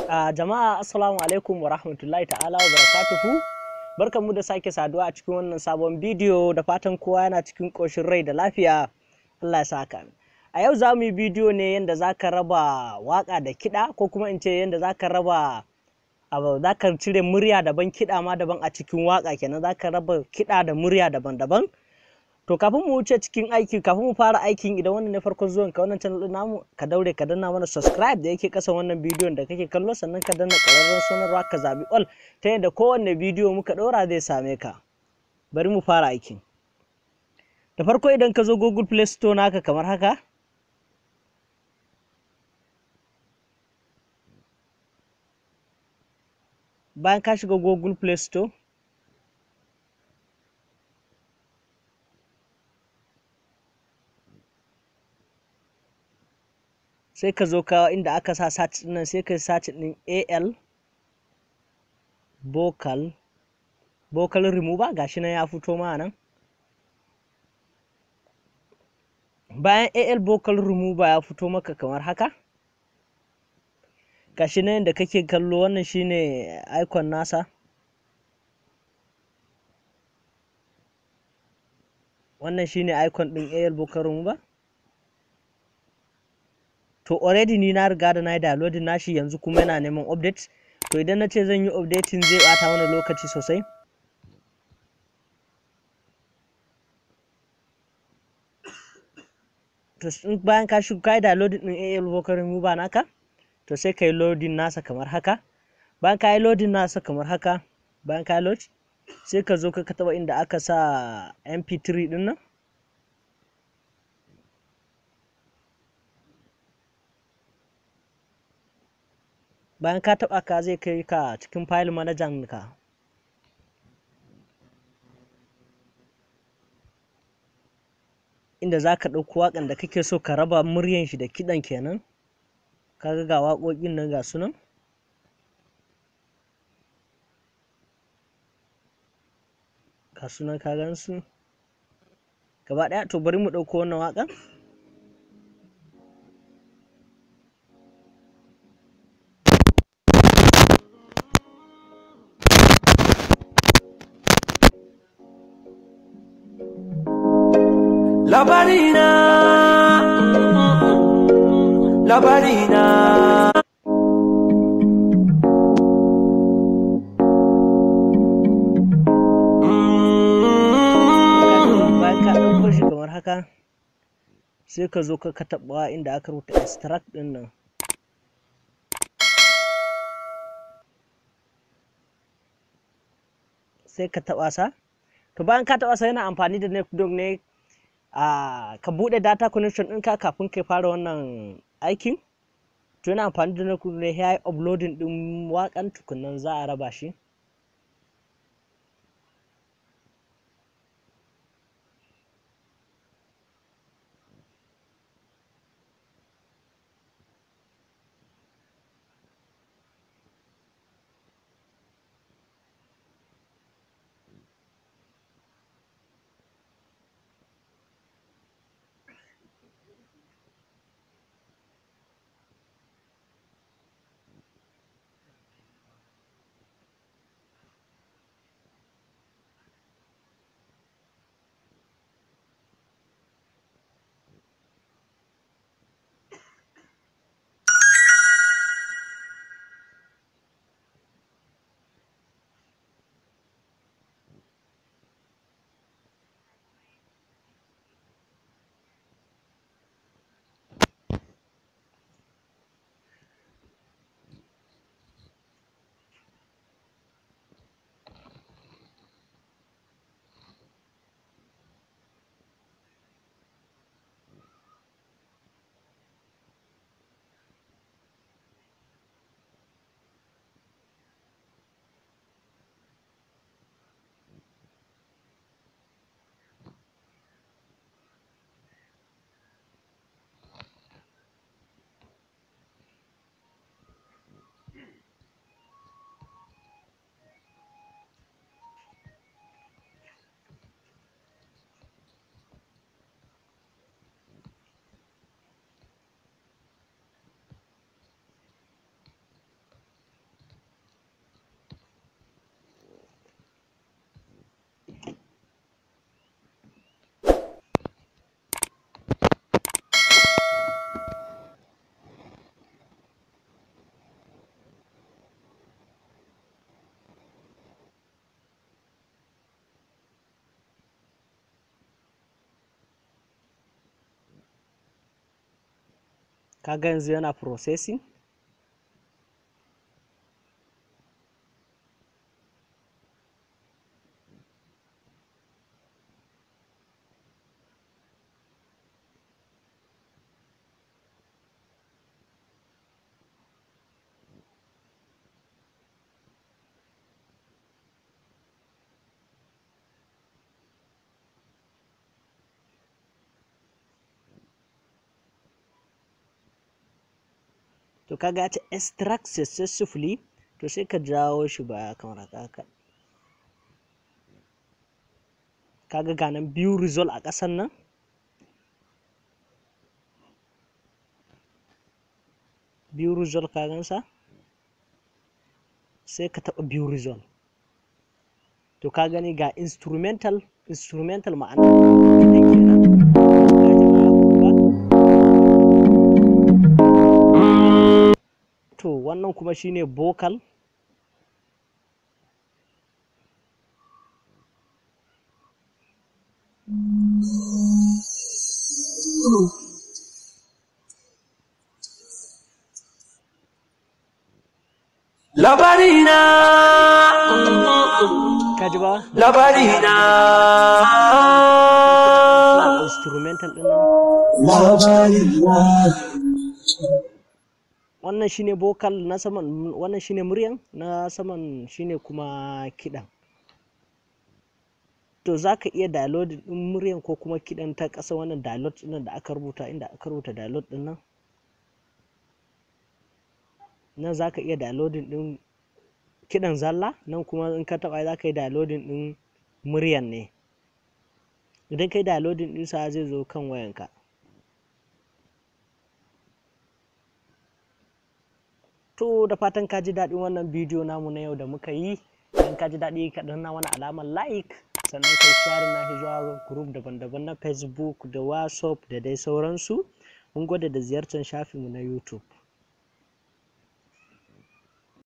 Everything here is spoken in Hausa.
Jama'a assalamu alaikum wa rahmatullahi ta'ala wa barakatuhu. Barkanmu da sake saduwa a cikin wannan sabon bidiyo, da fatan kowa yana cikin ƙoshin rai da lafiya. Allah ya saka. A yau za mu yi bidiyo ne yadda za ka raba waƙa da kiɗa, ko kuma in ce yadda za ka raba za ka cire murya daban, kiɗa ma daban a cikin waƙa kenan. Za ka raba kiɗa da murya daban-daban. To kafin mu wuce cikin aiki, kafin mu fara aikin, idan wannan ne farkon zuwan ka wannan channel din namu, ka daure ka danna mana subscribe da yake kasan wannan bidiyon da kake kallo, sannan ka danna ƙararrawar sanarwa ka zabi all, ta yadda kowanne bidiyo muka ɗora zai same ka. Bari mu fara aikin. Da farko idan ka zo Google Play Store naka kamar haka, bayan ka shiga Google Play Store, sai ka zo ka inda aka sa search din nan, sai ka search din AL vocal remover, gashi nan ya fito ma nan. Bayan AL vocal remover ya fito maka kamar haka, gashi nan yadda kake kallo, wannan shine icon nasa. Wannan shine icon din AL vocal remover. To already ni na riga da na yi downloading nashi, yanzu kuma yana neman update. To idan na ce zan yi updating zai bata mana lokaci sosai. To bayan ka shigo ka yi downloading din AL vocal remover naka, to sai ka yi loading nasa kamar haka. Bayan ka yi loading nasa kamar haka, bayan ka yi load, sai ka zo ka taba inda aka sa mp3 din nan. Bayan ka taba ka zai kai ka cikin file manager ka. Inda za ka ɗauko waƙan da kake so ka raba muryan shi da kiɗan kenan. Kaga ga waƙoƙin nan ga sunan. Ga sunan ka gan su gaba ɗaya. To bari mu ɗauko wannan waƙan. Labarina, Labarina. Bayan ka ɗauko shi kamar haka, sai ka zo ka taɓa inda aka rubuta extract ɗin nan. Sai ka taɓa sa. To bayan ka taɓa sa, yana amfani da network ne. Ka buɗe data connection ɗinka kafin ka fara wannan aikin. To yana amfani da network ne, ya yi uploading ɗin waƙan tukunnan za a raba shi. kaga yanzu yana processing. To kaga ta extract successfully, to sai ka jawo shi baya kamar haka. Kaga ga nan view result a ƙasan nan, view result ka gansa, sai ka taɓa view result. To ka gani ga instrumental ma'ana kiɗan kenan. To wannan kuma shine vocal. Labarina, Kaji ba? labarina, Instrumental ɗin nan. labarina. Wannan shine vocal na saman, wannan shine muryan na saman, shine kuma kiɗan. To za ka iya download ɗin muryan ko kuma kiɗan ta ƙasa wannan download ɗin da aka rubuta, inda aka rubuta download ɗin nan. Nan za ka iya downloading ɗin kiɗan zalla, nan kuma in ka taɓa za ka yi downloading ɗin muryan ne. Idan ka yi downloading ɗinsa zai zo kan wayanka. To da fatan ka ji daɗin wannan bidiyo namu na yau da muka yi. Idan ka ji daɗi ka danna mana alamar like, sannan kai share na zuwa group daban-daban na Facebook da WhatsApp da dai sauransu. Mun gode da ziyartar shafinmu na YouTube.